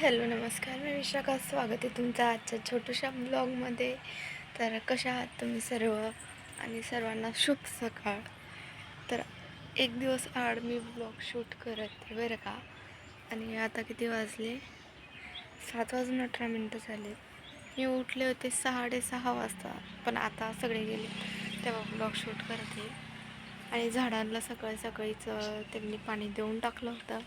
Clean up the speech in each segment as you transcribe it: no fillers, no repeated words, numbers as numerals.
Hello नमस्कार, मी विशाखा. स्वागत आहे तुमचं आजच्या छोट्याशा ब्लॉगमध्ये. तर कशा आहात तुम्ही सर्व आणि सर्वांना शुभ सकाळ. तर एक दिवस आड मी ब्लॉग शूट करत आहे बरं का. आणि आता किती वाजले? 7:18 झाले. मी उठले होते 6:30 वाजता, पण आता सगळे गेले तेव्हा ब्लॉग शूट करते. आणि झाडांना सकाळी सकाळीच त्यांनी पाणी देऊन टाकलं होतं,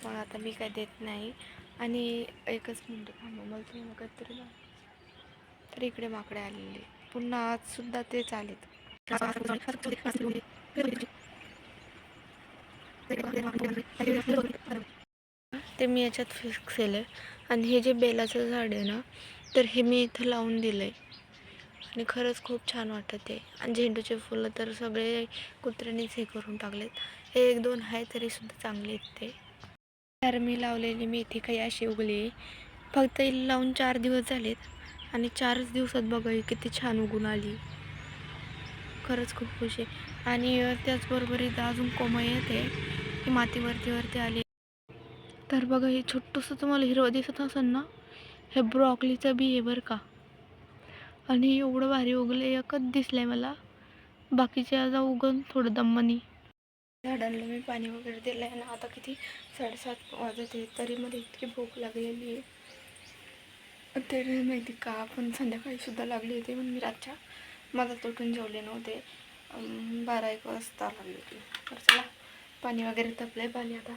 मग आता मी काय देत नाही. आणि एकच मिनटं थांबा, मला तुम्हाला काहीतरी तर इकडे माकडे आलेले पुन्हा आजसुद्धा तेच आलेत. ते मी याच्यात फिक्स केलं आहे. आणि हे जे बेलाचं झाड आहे ना, तर हे मी इथं लावून दिलं आहे आणि खरंच खूप छान वाटत आहे. आणि झेंडूचे फुलं तर सगळे कुत्र्यांनीच हे करून टाकलेत. हे एक दोन आहे तरीसुद्धा चांगले आहेत ते. तर मी लावलेली मेथी काही अशी उगली, फक्त हिला लावून 4 दिवस झालेत आणि 4च दिवसात बघा ही किती छान उगून आली. खरंच खूप खुश आहे. आणि त्याचबरोबर इथं अजून कोमय येते, ही मातीवरती आली. तर बघा हे छोटंसं तुम्हाला हिरवं दिसत असेल ना, हे ब्रॉकलीचं बी आहे बरं का. आणि एवढं भारी उगलं, एकच दिसलंय मला, बाकीचे आज उगवून थोडं दम्मनी. झाडांना मी पाणी वगैरे दिलं आहे ना. आता किती 7:30 वाजत आहे, तरी मला इतकी भूक लागलेली आहे ते नाही माहिती का. पण संध्याकाळीसुद्धा लागली होती, पण मी रातच्या माझा तोटून जेवले नव्हते. 12-1 वाजता लागली होती. तर चला पाणी वगैरे तपलं पाणी, आता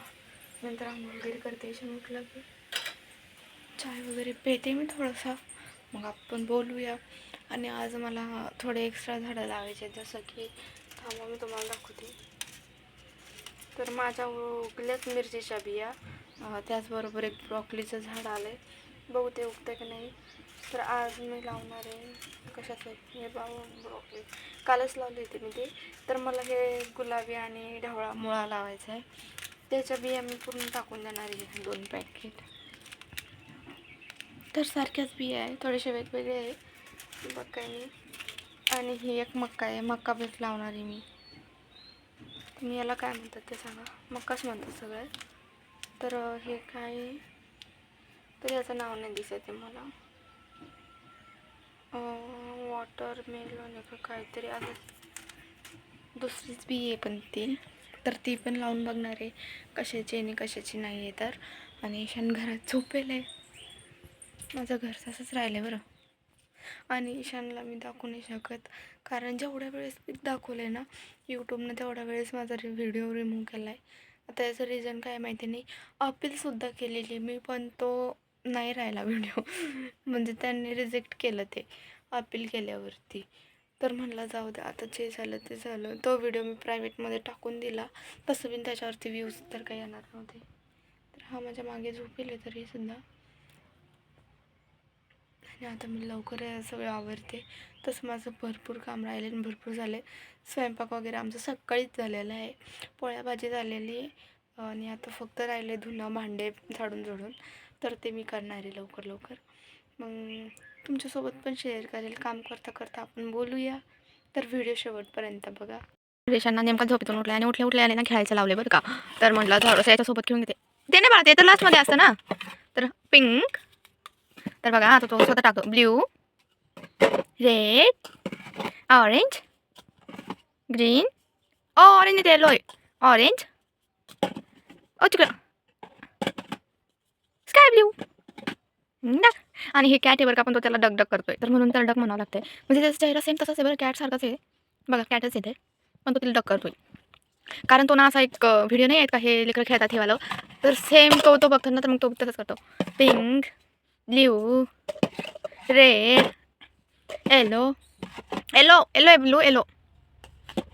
नंतर आंघोळ वगैरे करते. म्हटलं की चाय वगैरे पेते मी थोडंसं, मग आपण बोलूया. आणि आज मला थोडे एक्स्ट्रा झाडं लावायचे, जसं की थांबा मी तुम्हाला दाखवते. तर माझ्या उगल्याच मिरचीच्या बिया, त्याचबरोबर एक ब्रॉकलीचं झाड आलं आहे, बघू ते उगतं की नाही. तर आज मी लावणार आहे कशाचं, हे ब्रॉकली कालच लावली होती मी ते. तर मला हे गुलाबी आणि ढवळा मुळा लावायचा आहे, त्याच्या बिया मी पूर्ण टाकून देणार आहे 2 पॅकेट. तर सारख्याच बिया आहे, थोडेसे वेगवेगळे आहे बघ काय मी. आणि ही एक मक्का आहे, मक्का बीट लावणार आहे मी. तुम्ही याला काय म्हणतात ते सांगा, मक्काच म्हणतात सगळे. तर हे काय, तर याचं नाव नाही दिसत आहे मला. वॉटरमेलन आहे का काहीतरी, असं दुसरीच बी आहे पण ती. तर ती पण लावून बघणार आहे, कशाची आणि कशाची नाही आहे तर. आणि ईशान घरात झोपेल आहे, माझं घर तसंच राहिलं आहे बरं. आणि ईशानला मी दाखवू नाही शकत, कारण जेवढ्या वेळेस मी दाखवलं आहे ना यूट्यूबनं, तेवढ्या वेळेस माझा व्हिडिओ रिमूव्ह केला आहे. आता याचं रिझन काय माहिती नाही. अपीलसुद्धा केलेली मी, पण तो नाही राहिला व्हिडिओ. म्हणजे त्यांनी रिजेक्ट केलं ते अपील केल्यावरती. तर म्हणलं जाऊ दे, आता जे झालं ते झालं. तो व्हिडिओ मी प्रायव्हेटमध्ये टाकून दिला, तसं बिन त्याच्यावरती व्ह्यूज तर काही येणार नव्हते. तर हा माझ्या मागे झोपेल आहे तरीसुद्धा. आणि आता मी लवकर सगळं आवरते. तसं माझं भरपूर काम राहिले आणि भरपूर झालं. स्वयंपाक वगैरे आमचं सकाळीच झालेलं आहे, पोळ्या भाजी झालेली आहे. आणि आता फक्त राहिले धुणं भांडे झाडून तर ते मी करणार आहे लवकर लवकर. मग तुमच्यासोबत पण शेअर करेल, काम करता करता आपण बोलूया. तर व्हिडिओ शेवटपर्यंत बघा. रेशांना नेमका झोपेतून उठला आणि उठल्या आले ना खेळायचं लावले बरं का. तर म्हटलं थोडंसं याच्यासोबत घेऊन घेते. ते नाही बाळा, ते तर लास्टमध्ये असतं ना. तर पिंक, तर बघा आता तो स्वतः टाकतो. Blue, red, orange, green, orange ते येलो आहे, ऑरेंज, ओ तिकडं स्काय ब्ल्यू. आणि हे कॅट आहे बरं का, पण तो त्याला डग करतोय, तर म्हणून त्याला डग म्हणावं लागतंय. म्हणजे त्याचा चेहरा सेम तसाच आहे बरं, कॅट सारखाच आहे बघा, कॅटच येते, पण तो तिला डग करतोय. कारण तो ना असा एक व्हिडिओ नाही आहेत का, हे लेकर खेळतात हे वाला, तर सेम तो बघतो ना, तर मग तो तसंच करतो. Pink, blue, red, yellow, yellow yellow आहे, ब्लू येलो.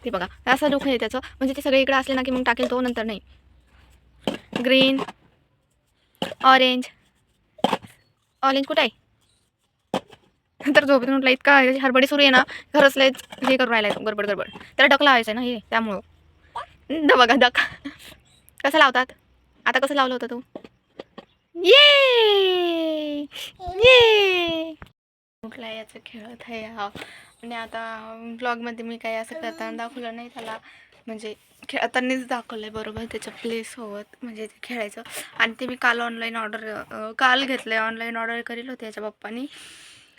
ते बघा असं डोकं आहे त्याचं, म्हणजे ते सगळे इकडे असले ना की मग टाकेल तो, नंतर नाही. ग्रीन, ऑरेंज, ऑरेंज कुठं आहे? तर झोपेतून उठला, इतका हडबडी सुरू आहे ना, खरंच लयच हे करून राहिला आहे गडबड. त्याला डक लावायचं आहे ना हे, त्यामुळं बघा डक कसं लावतात. आता कसं लावलं होतं तू? ये ये उठला, याचं खेळत आहे हा. आणि आता ब्लॉगमध्ये मी काही असं करताना दाखवलं नाही त्याला, म्हणजे खेळतानाच दाखवलं आहे बरोबर त्याच्या प्लेसोबत, म्हणजे ते खेळायचं. आणि ते मी काल काल घेतलं आहे, ऑनलाईन ऑर्डर करेल होते याच्या पप्पानी.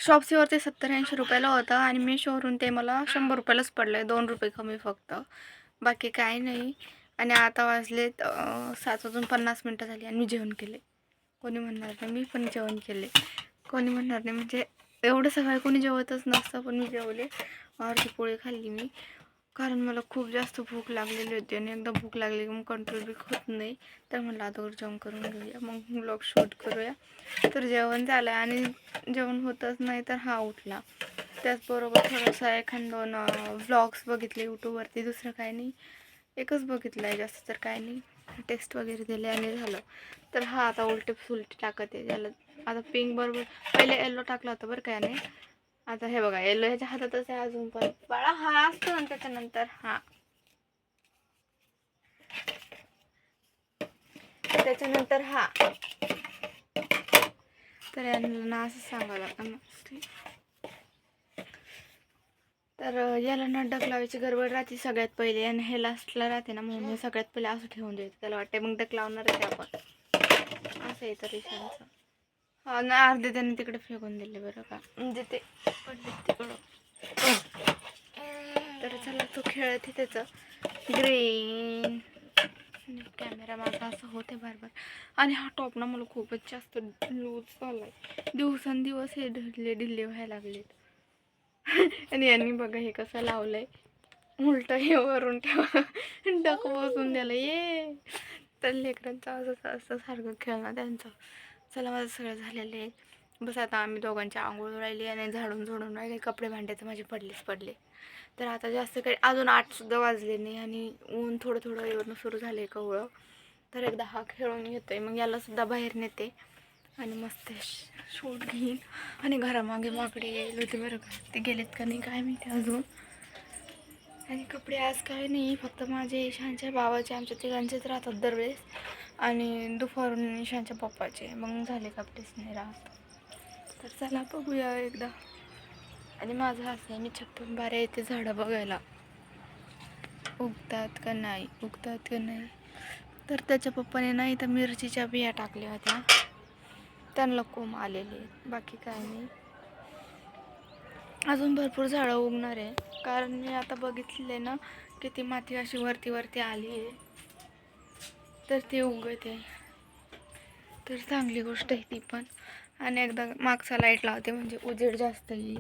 शॉप्सीवरती 70-80 रुपयाला होतं आणि मीशोवरून ते मला 100 रुपयालाच पडलं आहे, 2 रुपये कमी फक्त, बाकी काही नाही. आणि आता वाजलेत 7:50 झाली आणि मी जेवण केले. कोणी म्हणणार नाही, मी पण जेवण केले. कोणी म्हणणार नाही म्हणजे एवढं सकाळी कोणी जेवतच नसतं, पण मी जेवले. अर्धी पोळी खाल्ली मी, कारण मला खूप जास्त भूक लागलेली होती आणि एकदा भूक लागली की मग कंट्रोल बी होत नाही. तर म्हटलं आता जेवण करून घेऊया, मग व्लॉग शूट करूया. तर जेवण झालं आणि जेवण होतच नाही तर हा उठला. त्याचबरोबर थोडंसं 1-2 व्लॉग्स बघितले यूट्यूबवरती, दुसरं काही नाही. एकच बघितलं आहे, जास्त तर काही नाही. टेस्ट वगैरे दिले आणि झालं. तर हा आता उलटे सुलटे टाकत आहे त्याला. आता पिंक बरोबर पहिले येल्लो टाकला होता बरं काय नाही. आता हे बघा, येल्लो ह्याच्या हातातच आहे अजून पण. बाळा हा असतो ना, त्याच्यानंतर हा, त्याच्यानंतर हा. तर यांना ना असं सांगावं लागतं. तर याला ना डक लावायची गडबड राहते सगळ्यात पहिले, आणि हे लास्टला राहते ना, म्हणून हे सगळ्यात पहिले असं ठेवून द्यायचं. त्याला वाटते मग डक लावणार आहे आपण, असं आहे तर ईशानचं. हा ना, अर्धे त्यांनी तिकडे फेकून दिले बरं का, म्हणजे ते पडले तिकडं. तर चला, तो खेळत आहे त्याचं ग्रीन. कॅमेरा माझा असं होते बार. आणि हा टॉप ना मला खूपच जास्त लूज झालाय, दिवसेंदिवस हे ढिल्ले व्हायला लागलेत. आणि यांनी बघा हे कसं लावलंय, उलट हे वरून ठेवा, डक बसून द्यायला ये. तर लेकरांचं असं सारखं खेळणं त्यांचं. चला, माझं सगळं झालेलं आहे. बस आता आम्ही दोघांची आंघोळ राहिली आणि झाडून झोडून राहिले. कपडे भांड्याचं माझे पडले. तर आता जास्त काही अजून 8 सुद्धा वाजले नाही आणि ऊन थोडं येऊन सुरू झाले कवळं. तर एकदा हा खेळून घेतोय, मग याला सुद्धा बाहेर नेते आणि मस्त शूट घेईन. आणि घरामागे माकडे येईल होते बरं का, ते गेलेत का नाही काय माहिती अजून. आणि कपडे आज काय नाही, फक्त माझे ईशानच्या बाबाचे, आमच्या तिघांचेच राहतात दरवेळेस. आणि दुपारून ईशानच्या पप्पाचे, मग झाले कपडेच नाही राहत. तर चला बघूया एकदा. आणि माझं असं आहे, मी छप्पन बारे येते झाडं बघायला, उगतात का नाही. तर त्याच्या पप्पाने नाही तर मिरचीच्या बिया टाकल्या होत्या, त्यांना कोंब आलेले आहेत, बाकी काय नाही. अजून भरपूर झाडं उगणार आहे, कारण मी आता बघितले ना की ती माती अशी वरती आली आहे, तर ती उगते. तर चांगली गोष्ट आहे ती पण. आणि एकदा मागचा लाईट लावते म्हणजे उजेड जास्त येईल.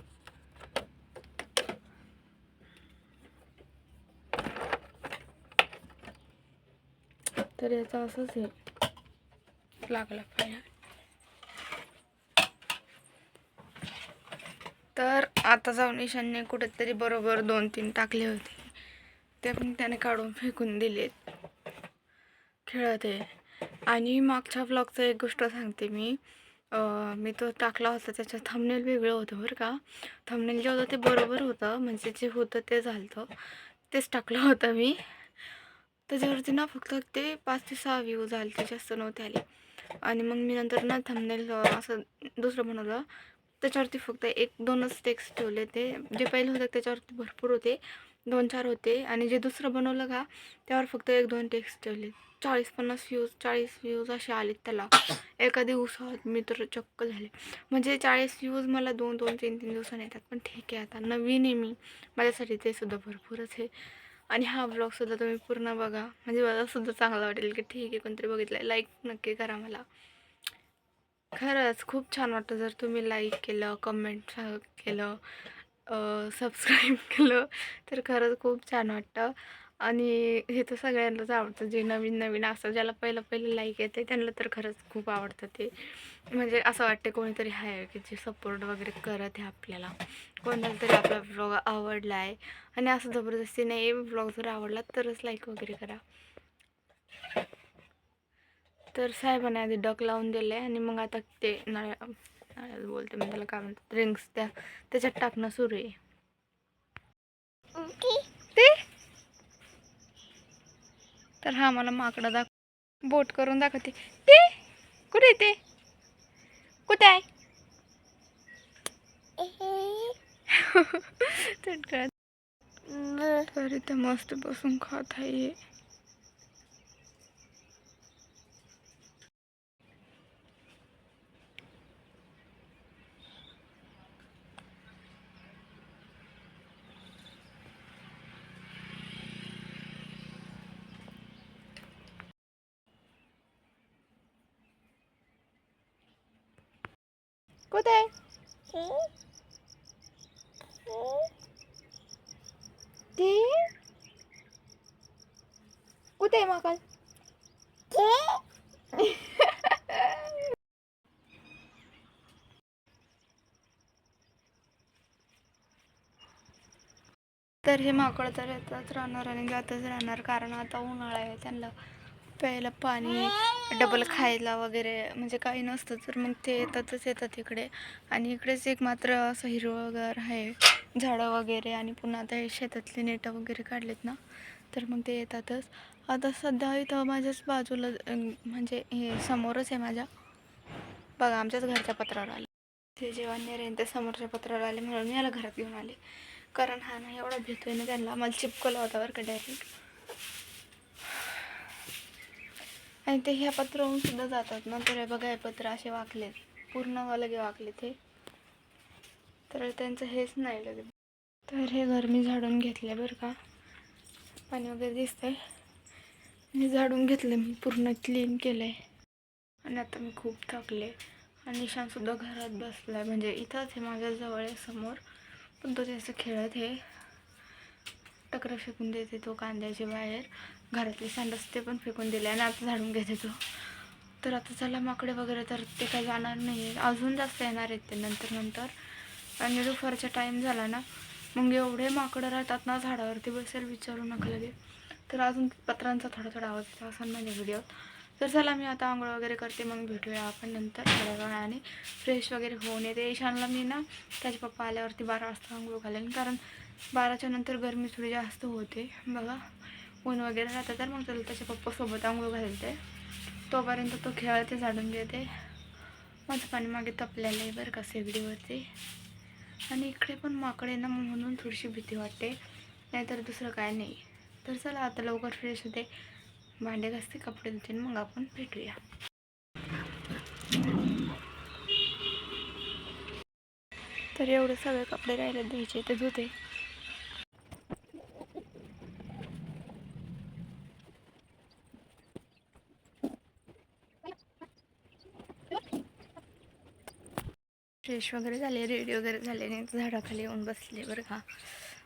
तर याचं असंच आहे, लागला पाहिजे. तर आता जाऊन ईशानने कुठेतरी बरोबर 2-3 टाकले होते, ते पण त्याने काढून फेकून दिलेत. खेळत आहे. आणि मागच्या ब्लॉगचं एक गोष्ट सांगते मी तो टाकला होता, त्याचं थंबनेल वेगळं होतं बरं का. थंबनेल जे होतं ते बरोबर होतं, म्हणजे जे होतं ते झालं, तेच टाकलं होतं मी. त्याच्यावरती ना फक्त ते 5 ते 6 व्ह्यूज आले, ते जास्त नव्हते आले. आणि मग मी नंतर ना थंबनेल असं दुसरं बनवलं, त्याच्यावरती फक्त 1-2च टेक्स्ट ठेवले. ते जे पहिलं होतं त्याच्यावरती भरपूर होते, 2-4 होते. आणि जे दुसरं बनवलं का त्यावर फक्त 1-2 टेक्स्ट ठेवले. 40 व्ह्यूज असे आलेत त्याला एका दिवसात. मी तर चक्क झाले, म्हणजे 40 व्ह्यूज मला 2-2, 3-3 दिवसांनी येतात. पण ठीक आहे, आता नवीन आहे मी, माझ्यासाठी ते सुद्धा भरपूरच आहे. आणि हा ब्लॉगसुद्धा तुम्ही पूर्ण बघा, म्हणजे मलासुद्धा चांगलं वाटेल की ठीक आहे कोणतरी बघितलं आहे. लाईक नक्की करा मला, खरंच खूप छान वाटतं जर तुम्ही लाईक केलं, कमेंट केलं, सबस्क्राईब केलं, तर खरंच खूप छान वाटतं. आणि हे तर सगळ्यांनाच आवडतं, जे नवीन असतं, ज्याला पहिलं लाईक येते त्यांना तर खरंच खूप आवडतं ते. म्हणजे असं वाटतं कोणीतरी आहे की जे सपोर्ट वगैरे करत आहे आपल्याला, कोणाला तरी आपला व्लॉग आवडला आहे. आणि असं जबरदस्ती नाही, व्लॉग जर आवडला तरच लाईक वगैरे करा. तर साहेबांनी आधी डक लावून दिले आणि मग आता ते नाळ्यात बोलते मी त्याला, काय म्हणतात, रिंग्स त्याच्यात टाकणं सुरू आहे. ते तर हा मला माकडं बोट करून दाखवते. ते कुठे ते कुठे आहे? तर इथे मस्त बसून खात आहे. कुठे ते कुठे आहे माकड? तर हे माकड तर येतच राहणार आणि जातच राहणार, कारण आता उन्हाळा आहे. त्यांना प्यायला पाणी, डबल खायला वगैरे म्हणजे काही नसतं, तर मग ते येतात इकडे. आणि इकडेच एक मात्र असं हिरवंगार आहे, झाडं वगैरे, आणि पुन्हा आता हे शेतातले नेटं वगैरे काढलेत ना, तर मग ते येतातच. आता सध्या इथं माझ्याच बाजूला म्हणजे हे समोरच आहे माझ्या, बघा आमच्याच घरच्या पत्रावर आले ते. जेव्हा नेरेन ते समोरच्या पत्रावर आले म्हणून मी याला घरात घेऊन आले, कारण हा ना एवढा भेटतोय ना त्यांना. मला चिपकवला होता बरं का डायरेक्ट. आणि ते ह्या पत्रावरून सुद्धा जातात ना, तर हे बघा हे पत्र असे वाकलेत, पूर्ण लगे वाकले ते, तर त्यांचं हेच नाही लगे. तर हे घर मी झाडून घेतलं बरं का, पाणी वगैरे दिसतंय, मी झाडून घेतलं, मी पूर्ण क्लीन केलं आहे. आणि आता मी खूप थकले. आणि निशानसुद्धा घरात बसला आहे, म्हणजे इथंच आहे माझ्या जवळ आहे समोर, पण तो त्याचं खेळत आहे, टकरं फेकून देते तो कांद्याचे बाहेर, घरातले सांडस ते पण फेकून दिले, आणि आता झाडून घेते तो. तर आता चला माकडे वगैरे तर ते काही जाणार नाही आहे, अजून जास्त येणार आहेत ते नंतर. आणि दुपारचा टाईम झाला ना, मग एवढे माकडं राहतात ना झाडावरती, बसेल विचारू नका लगे. तर अजून पत्रांचा थोडा आवाज येतो असं माझ्या व्हिडिओत. तर चला मी आता आंघोळ वगैरे करते, मग भेटूया आपण नंतर थोड्या वेळाने. फ्रेश वगैरे होऊन येते. ईशानला मी ना त्याचे पप्पा आल्यावरती 12 वाजता आंघोळ घालेन, कारण 12च्या नंतर गरमी थोडी जास्त होते बघा, ऊन वगैरे राहतं, तर मग त्याला त्याच्या पप्पासोबत आंघोळ घालते. तोपर्यंत तो खेळते, झाडून घेते. माझं पाणी मागे तपलेलं आहे बरं का शेगडीवरती. आणि इकडे पण माकडे ना, म्हणून थोडीशी भीती वाटते, नाहीतर दुसरं काय नाही. तर चला आता लवकर फ्रेश होते, भांडे घासते, कपडे धुते, मग आपण भेटूया. तर एवढे सगळे कपडे राहिले धुयचे ते धुते. फ्रेश वगैरे झाले, रेडी वगैरे झाले, आणि झाडाखाली येऊन बसले बरं का.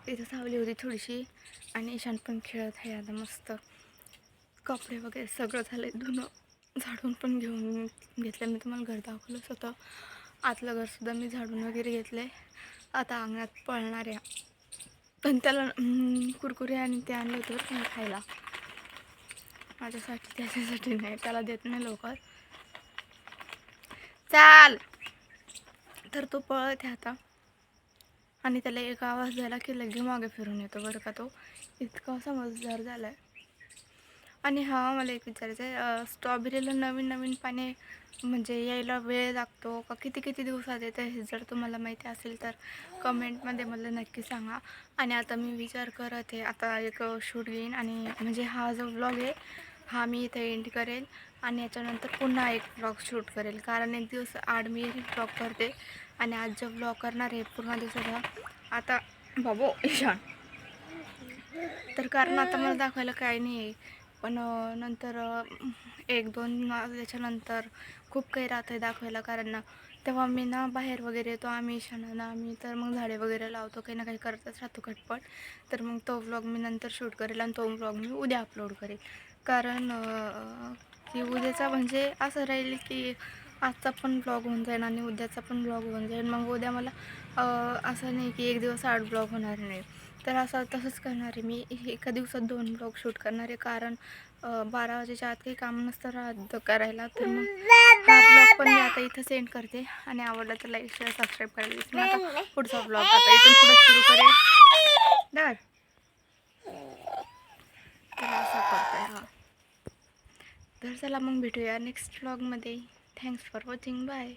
इथं सावली होती थोडीशी, आणि ईशान पण खेळत आहे आता मस्त. कपडे वगैरे सगळं झालं, धुणं झाडून पण घेऊन घेतलं. मी तुम्हाला घर दाखवलंच होतं, आतलं घरसुद्धा मी झाडून वगैरे घेतलं आहे. आता अंगणात पळणार आहे, पण त्याला कुरकुरे आणि ते आणलं होतं बरं खायला माझ्यासाठी, त्याच्यासाठी नाही, त्याला देत नाही लवकर. चाल. तर तो पळत आहे आता, आणि त्याला एक आवाज द्यायला की लगे मागे फिरून येतो बरं का, तो इतका समजदार झाला आहे. आणि हा मला एक विचारायचं आहे, स्ट्रॉबेरीला नवीन पाणी म्हणजे यायला वेळ लागतो का, किती दिवसात येतं, हे जर तुम्हाला माहिती असेल तर कमेंटमध्ये मला नक्की सांगा. आणि आता मी विचार करत आहे, आता एक शूट घेईन, आणि म्हणजे हा जो व्लॉग आहे हा मी इथे एंड करेल, आणि याच्यानंतर पुन्हा एक व्लॉग शूट करेल, कारण एक दिवस आड मी व्लॉग करते, आणि आज जो व्लॉग करणार आहे पूर्ण दिवसाचा. आता बाबू ईशान, तर कारण आता मला दाखवायला काही नाही आहे, पण नंतर 1-2 त्याच्यानंतर खूप काही राहतं आहे दाखवायला, कारण ना तेव्हा मी ना बाहेर वगैरे येतो, आम्ही ईशानाला आम्ही तर मग झाडे वगैरे लावतो, काही ना काही करतच राहतो खटपट. तर मग तो व्लॉग मी नंतर शूट करेल, आणि तो व्लॉग मी उद्या अपलोड करेल, कारण की उद्याचा म्हणजे असं राहील की आजचा पण ब्लॉग होऊन जाईल आणि उद्याचा पण ब्लॉग होऊन जाईल. मग उद्या मला असं नाही की एक दिवस 8 ब्लॉग होणार नाही, तर असं तसंच करणार आहे मी, एका दिवसात 2 ब्लॉग शूट करणार आहे, कारण 12 वाजेच्या आत काही काम नसतं राहत करायला. तर मग हा ब्लॉग पण मी आता इथं सेंड करते, आणि आवडला तर लाईक शेअर सबस्क्राईब करायला विसरू नका. पुढचा ब्लॉग आता इथून पुढे सुरू करेल तर असं करतोय हा. तर चला मग भेटूया नेक्स्ट ब्लॉगमध्ये. Thanks for watching, bye.